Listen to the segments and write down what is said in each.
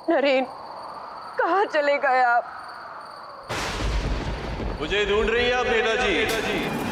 नरेन, कहाँ चले गए आप? मुझे ढूंढ रही हैं आप नेताजी?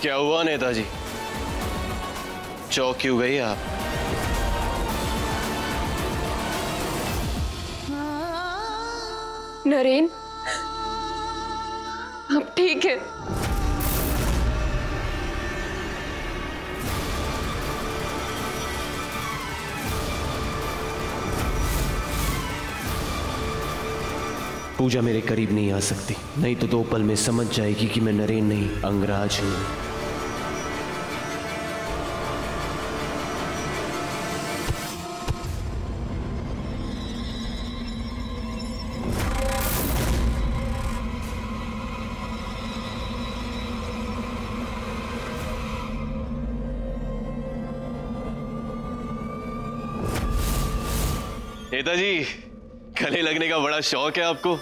क्या हुआ नेताजी? चौंक क्यों गई आप? नरेन, अब ठीक है। पूजा मेरे करीब नहीं आ सकती, नहीं तो 2 पल में समझ जाएगी कि मैं नरेन नहीं अंगराज हूं। नेताजी, गले लगने का बड़ा शौक है आपको।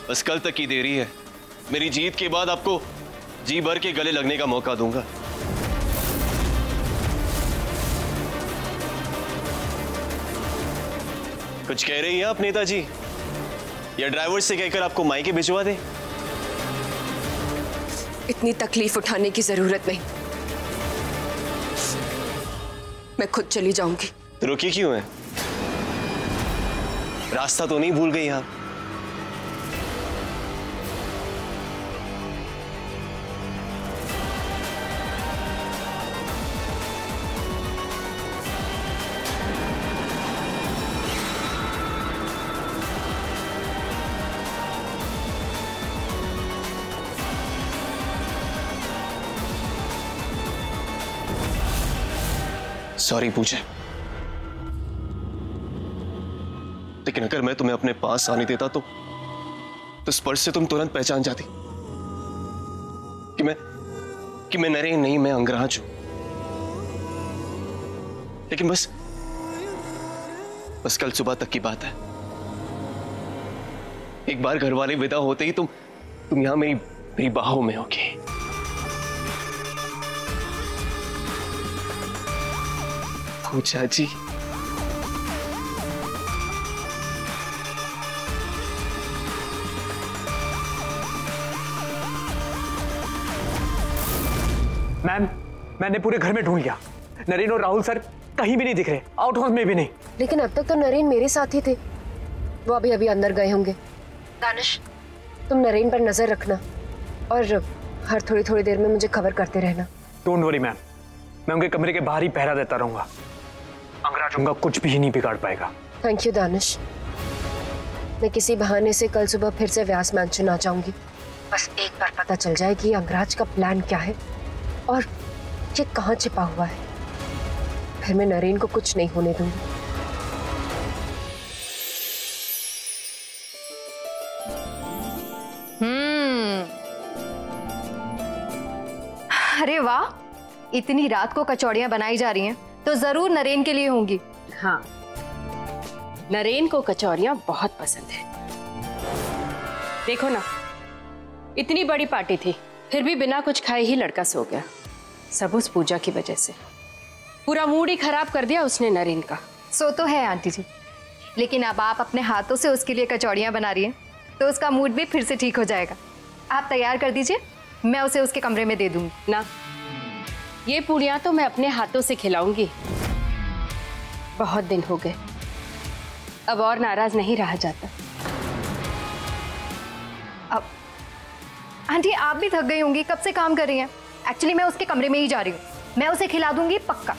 बस कल तक की देरी है। मेरी जीत के बाद आपको जी भर के गले लगने का मौका दूंगा। कुछ कह रही हैं आप नेताजी? या ड्राइवर से कहकर आपको मायके भिजवा दे? इतनी तकलीफ उठाने की जरूरत नहीं, मैं खुद चली जाऊंगी। तो रुकी क्यों है? रास्ता तो नहीं भूल गई आप? सॉरी पूजा, लेकिन अगर मैं तुम्हें अपने पास आने देता तो स्पर्श से तुम तुरंत पहचान जाती कि मैं नरेन नहीं, मैं अंगराज हूं। लेकिन बस कल सुबह तक की बात है। एक बार घर वाले विदा होते ही तुम यहां मेरी बाहों में होगी। पूजा जी, मैम, मैंने पूरे घर में ढूंढ लिया। नरेन और राहुल सर कहीं भी नहीं दिख रहे, आउट हाउस में भी नहीं। लेकिन अब तक तो नरेन मेरे साथ ही थे, वो अभी अंदर गए होंगे। दानिश, तुम नरेन पर नजर रखना और हर थोड़ी देर में मुझे खबर करते रहना। डोंट वरी मैम, मैं उनके कमरे के बाहर ही पहरा देता रहूंगा। अंगराज उनका कुछ भी नहीं बिगाड़ पाएगा। Thank you Danish. मैं किसी बहाने से कल सुबह फिर से व्यास मैंशन आ जाऊंगी। बस एक बार पता चल जाए कि अंगराज का प्लान क्या है और ये कहाँ छिपा हुआ है, फिर मैं नरेन को कुछ नहीं होने दूंगी। अरे वाह, इतनी रात को कचौड़ियां बनाई जा रही हैं तो जरूर नरेन के लिए होंगी। हाँ, नरेन को कचौरियां बहुत पसंद है। देखो ना, इतनी बड़ी पार्टी थी फिर भी बिना कुछ खाए ही लड़का सो गया। सब उस पूजा की वजह से। पूरा मूड ही खराब कर दिया उसने नरेन का। सो तो है आंटी जी, लेकिन अब आप अपने हाथों से उसके लिए कचौड़ियां बना रही हैं तो उसका मूड भी फिर से ठीक हो जाएगा। आप तैयार कर दीजिए, मैं उसे उसके कमरे में दे दूंगी ना। ये पूड़ियां तो मैं अपने हाथों से खिलाऊंगी। बहुत दिन हो गए, अब और नाराज नहीं रहा जाता। अब आंटी आप भी थक गई होंगी, कब से काम कर रही हैं। एक्चुअली मैं उसके कमरे में ही जा रही हूँ, मैं उसे खिला दूंगी पक्का।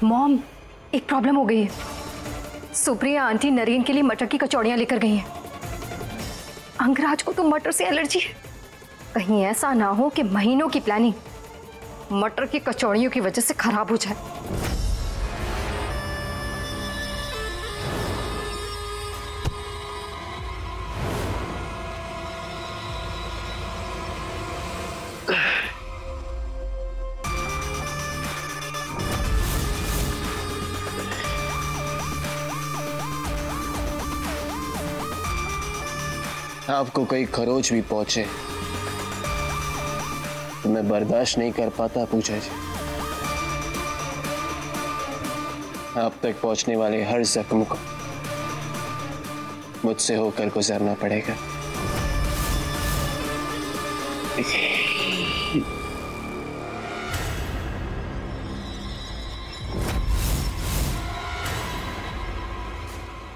मॉम, एक प्रॉब्लम हो गई है। सुप्रिया आंटी नरेन के लिए मटर की कचौड़ियां लेकर गई हैं। अंगराज को तो मटर से एलर्जी है, कहीं ऐसा ना हो कि महीनों की प्लानिंग मटर की कचौड़ियों की वजह से खराब हो जाए। आपको कोई खरोच भी पहुंचे तो मैं बर्दाश्त नहीं कर पाता पूजा जी। आप तक पहुंचने वाले हर जख्म को मुझसे होकर गुजरना पड़ेगा।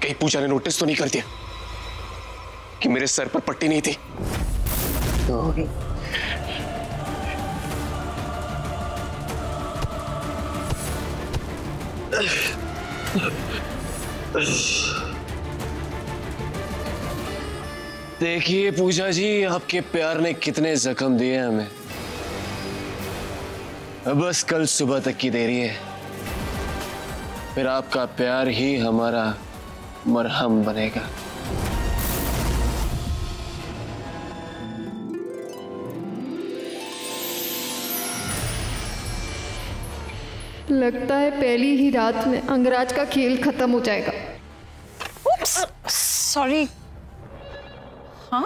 कहीं पूजा ने नोटिस तो नहीं कर दिया कि मेरे सर पर पट्टी नहीं थी? देखिए पूजा जी, आपके प्यार ने कितने जख्म दिए हमें। अब बस कल सुबह तक की देरी है, फिर आपका प्यार ही हमारा मरहम बनेगा। लगता है पहली ही रात में अंगराज का खेल खत्म हो जाएगा। सॉरी। हाँ,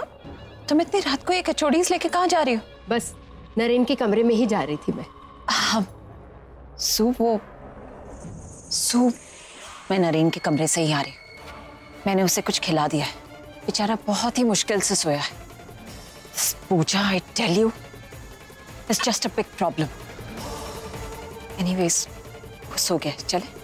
तुम इतनी रात को ये कचौड़ीज लेके कहाँ जा रही हो? बस नरेन के कमरे में ही जा रही थी मैं। हाँ, सूप मैं नरेन के कमरे से ही आ रही हूँ। मैंने उसे कुछ खिला दिया है, बेचारा बहुत ही मुश्किल से सोया है। Puja, I tell you, it's just a big problem. Anyways, वो सो गया, चले।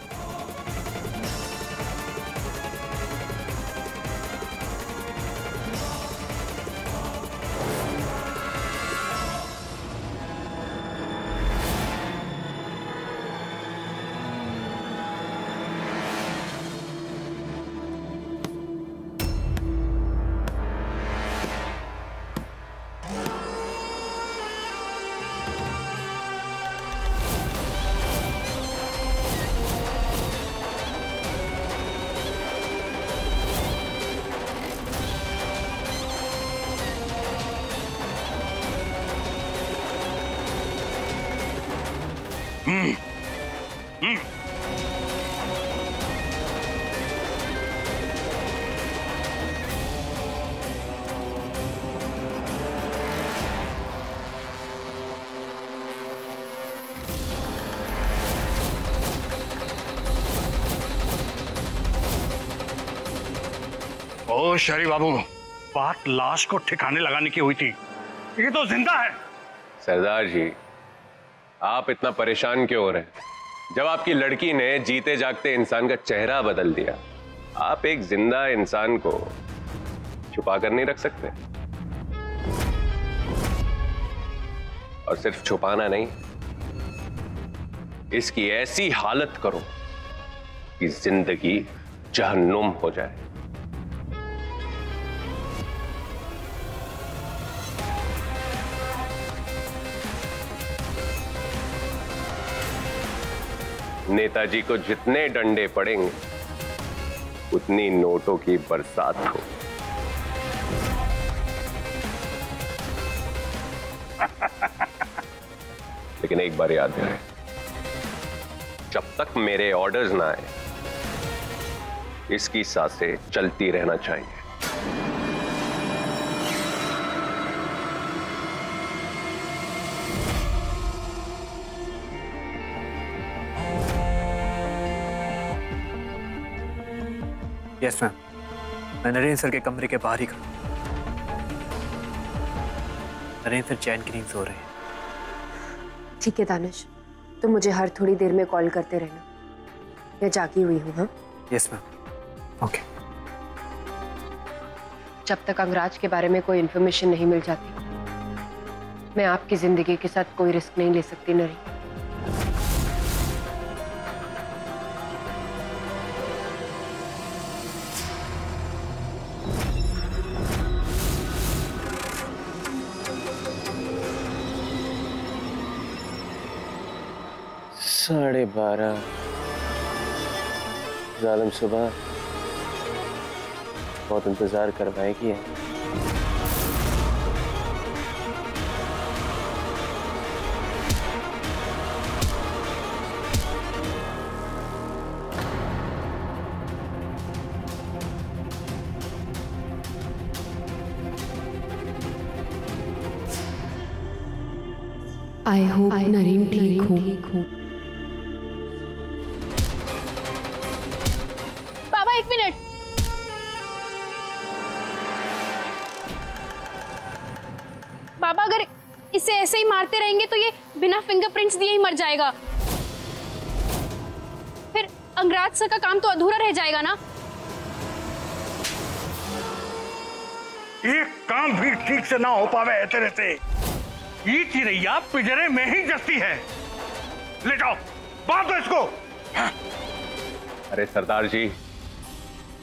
ओ शरी बाबू, बात लाश को ठिकाने लगाने की हुई थी, ये तो जिंदा है। सरदार जी, आप इतना परेशान क्यों हो रहे हैं? जब आपकी लड़की ने जीते जागते इंसान का चेहरा बदल दिया, आप एक जिंदा इंसान को छुपा कर नहीं रख सकते। और सिर्फ छुपाना नहीं, इसकी ऐसी हालत करो कि जिंदगी जहन्नुम हो जाए। नेताजी को जितने डंडे पड़ेंगे उतनी नोटों की बरसात हो। लेकिन एक बार याद रहे, जब तक मेरे ऑर्डर्स ना आए, इसकी सांसें चलती रहना चाहिए। यस मैम, मैं नरेन सर के कमरे के बाहर ही खड़ा। नरेन सर चैन की नींद सो रहे हैं। ठीक है दानिश, तुम मुझे हर थोड़ी देर में कॉल करते रहना, मैं जागी हुई हूँ। हाँ यस मैम, ओके। जब तक अंगराज के बारे में कोई इन्फॉर्मेशन नहीं मिल जाती, मैं आपकी जिंदगी के साथ कोई रिस्क नहीं ले सकती नरेन। 12:30 जालिम सुबह बहुत इंतजार करवाएगी। आई होप नरेन ठीक हो। बाबा 1 मिनट। बाबा अगर इसे ऐसे ही मारते रहेंगे तो ये बिना फिंगरप्रिंट्स दिए ही मर जाएगा। फिर अंगराज सर का काम तो अधूरा रह जाएगा ना। एक काम भी ठीक से ना हो पावे ऐसे रहते। ये चिड़ैया पिंजरे में ही जस्ती है। ले जाओ, बांध दो इसको। अरे सरदार जी,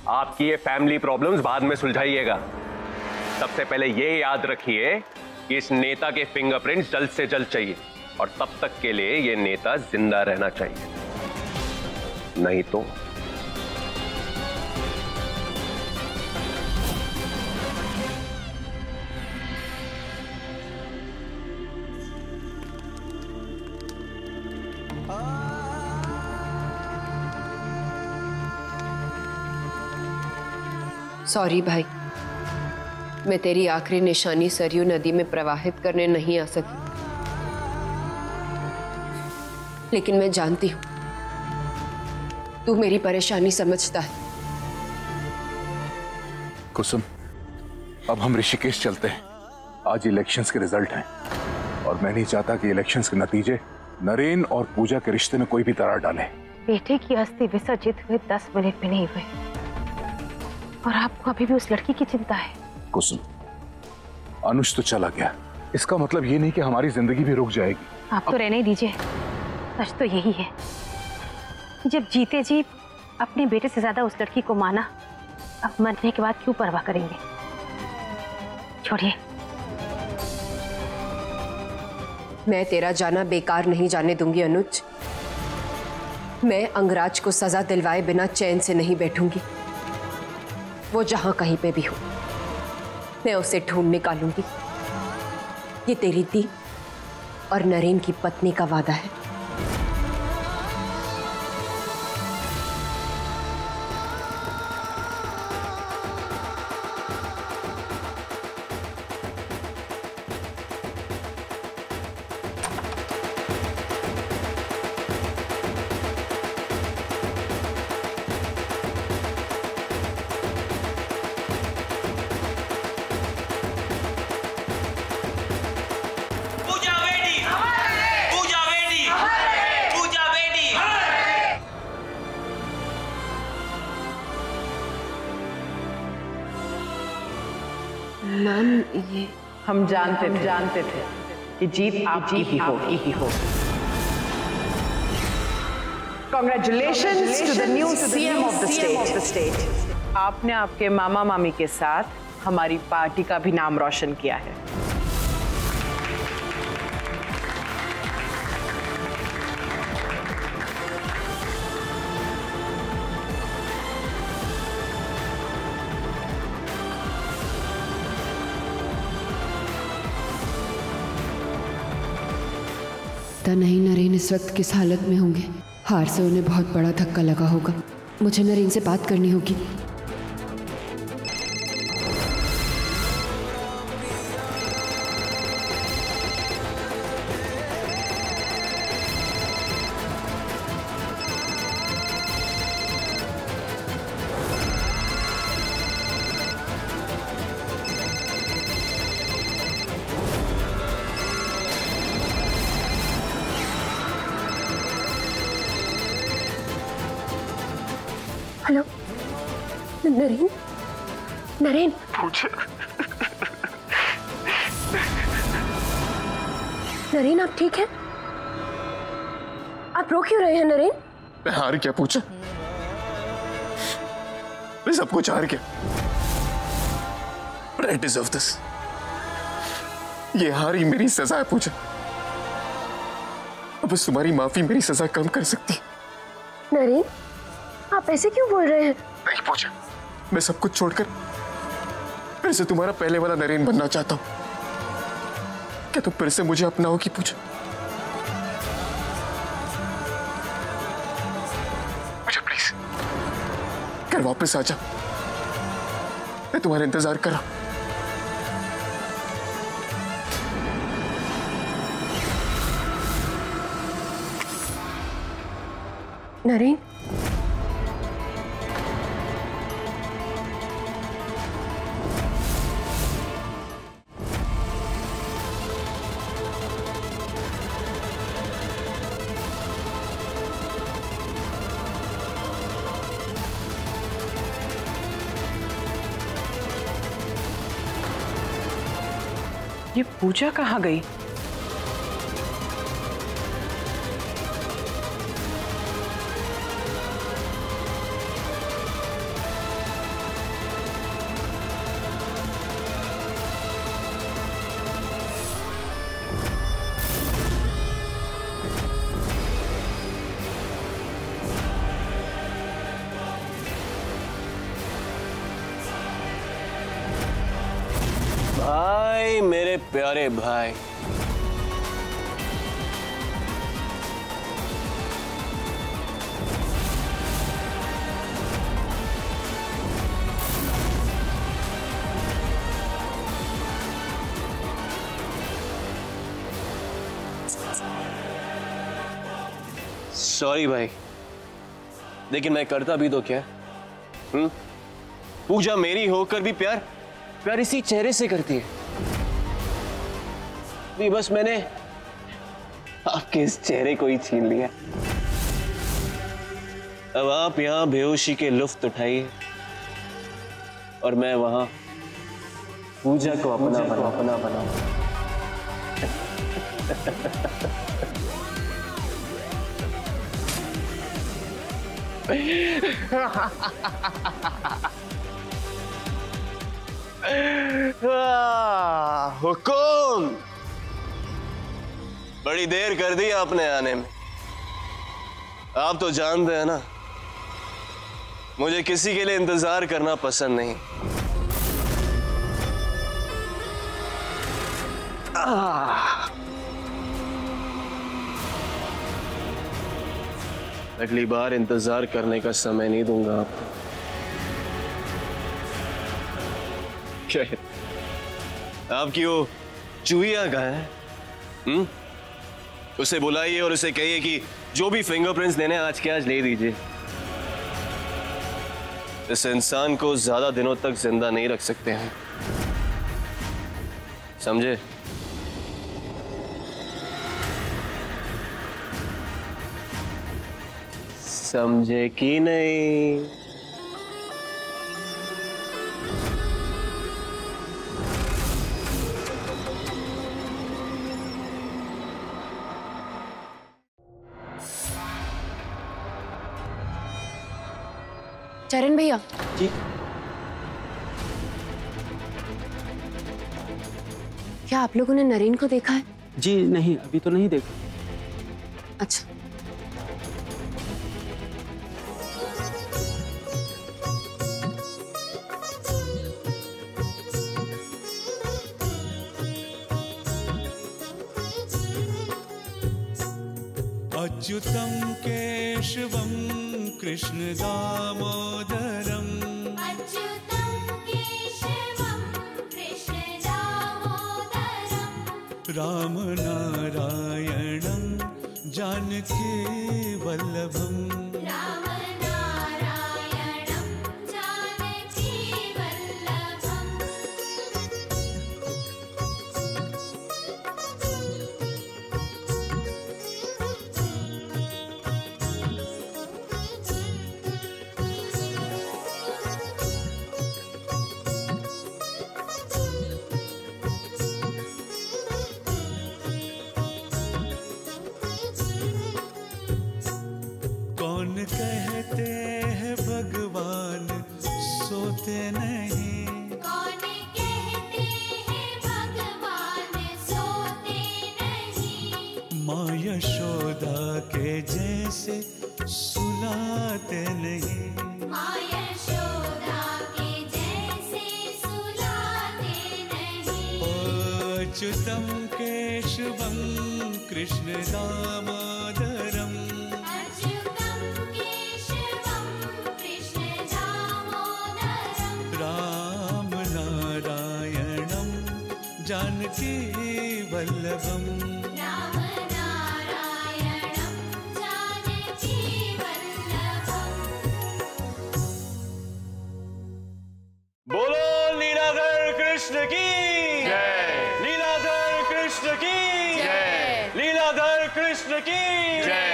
आपकी ये फैमिली प्रॉब्लम्स बाद में सुलझाइएगा। सबसे पहले ये याद रखिए कि इस नेता के फिंगरप्रिंट्स जल्द से जल्द चाहिए, और तब तक के लिए ये नेता जिंदा रहना चाहिए, नहीं तो सॉरी भाई, मैं तेरी आखिरी निशानी सरयू नदी में प्रवाहित करने नहीं आ सकी, लेकिन मैं जानती हूं तू मेरी परेशानी समझता है। कुसुम, अब हम ऋषिकेश चलते हैं। आज इलेक्शंस के रिजल्ट हैं और मैं नहीं चाहता कि इलेक्शंस के नतीजे नरेन और पूजा के रिश्ते में कोई भी दरार डाले। बेटे की अस्थि विसर्जित हुए 10 मिनट भी नहीं हुए और आपको अभी भी उस लड़की की चिंता है। कुसुम, अनुज तो चला गया, इसका मतलब ये नहीं कि हमारी जिंदगी भी रुक जाएगी। आप तो रहने दीजिए। सच तो यही है कि जब जीते जी अपने बेटे से ज्यादा उस लड़की को माना, अब मरने के बाद क्यों परवाह करेंगे। छोड़िए। मैं तेरा जाना बेकार नहीं जाने दूंगी अनुज। मैं अंगराज को सजा दिलवाए बिना चैन से नहीं बैठूंगी। वो जहां कहीं पे भी हो, मैं उसे ढूंढ निकालूंगी। ये तेरी दी और नरेन की पत्नी का वादा है। मैम, ये हम जानते थे कि जीत आपकी ही हो। Congratulations to the new CM of the state. आपने आपके मामा मामी के साथ हमारी पार्टी का भी नाम रोशन किया है। पता नहीं नरेन इस वक्त किस हालत में होंगे। हार से उन्हें बहुत बड़ा धक्का लगा होगा। मुझे नरेन से बात करनी होगी। हेलो नरेन, नरेन। नरेन, आप ठीक हैं? आप रो क्यों रहे हैं नरेन? मैं हार क्या पूछा? मैं सब कुछ हार गया। But I deserve this. ये हार ही मेरी सजा है पूछा। अब बस तुम्हारी माफी मेरी सजा कम कर सकती। नरेन, आप ऐसे क्यों बोल रहे हैं? नहीं पूजा, मैं सब कुछ छोड़कर फिर से तुम्हारा पहले वाला नरेन बनना चाहता हूँ। क्या तुम फिर से मुझे अपनाओगी पूजा? पूजा प्लीज घर वापस आ जा, मैं तुम्हारा इंतजार कर रहा हूं। नरेन, ये पूजा कहाँ गई? भाई, मेरे प्यारे भाई, सॉरी भाई, लेकिन मैं करता भी तो क्या? पूजा मेरी होकर भी प्यार इसी चेहरे से करती है। नहीं, बस मैंने आपके इस चेहरे को ही छीन लिया। अब आप यहां बेहोशी के लुफ्त उठाइए और मैं वहां पूजा को अपना बना। हुकुम, बड़ी देर कर दी आपने आने में। आप तो जानते हैं ना, मुझे किसी के लिए इंतजार करना पसंद नहीं। अगली बार इंतजार करने का समय नहीं दूंगा आपको। क्या है? आपकी वो चूहिया कहाँ है? उसे बुलाइए और उसे कहिए कि जो भी फिंगरप्रिंट्स देने आज के आज ले दीजिए। इस इंसान को ज्यादा दिनों तक जिंदा नहीं रख सकते हैं, समझे? समझे कि नहीं? चरण भैया जी, क्या आप लोगों ने नरेन को देखा है? जी नहीं, अभी तो नहीं देखा। अच्छा, अच्युतं केशवं कृष्ण दामोदरम् राम नारायणं जानकी वल्लभम् कौन कहे यशोदा के जैसे सुलाते नहीं, माँ यशोदा के जैसे सुलाते नहीं। अच्युतं केशवं कृष्ण दामोदरम्, अच्युतं केशवं कृष्ण दामोदरम्। राम नारायणं जानकी वल्लभम्, राम नारायणं जानकी वल्लभम्। बोलो लीलाधर कृष्ण की जय, लीलाधर कृष्ण की जय, लीलाधर कृष्ण की जय।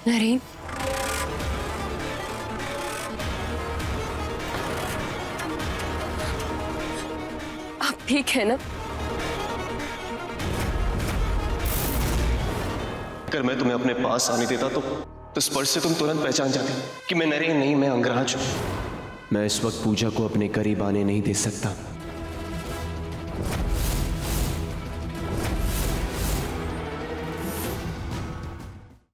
नरेन, आप ठीक है ना? अगर मैं तुम्हें अपने पास आने देता तो स्पर्श से तुम तुरंत पहचान जाते कि मैं नरेन नहीं, मैं अंगराज हूं। मैं इस वक्त पूजा को अपने करीब आने नहीं दे सकता।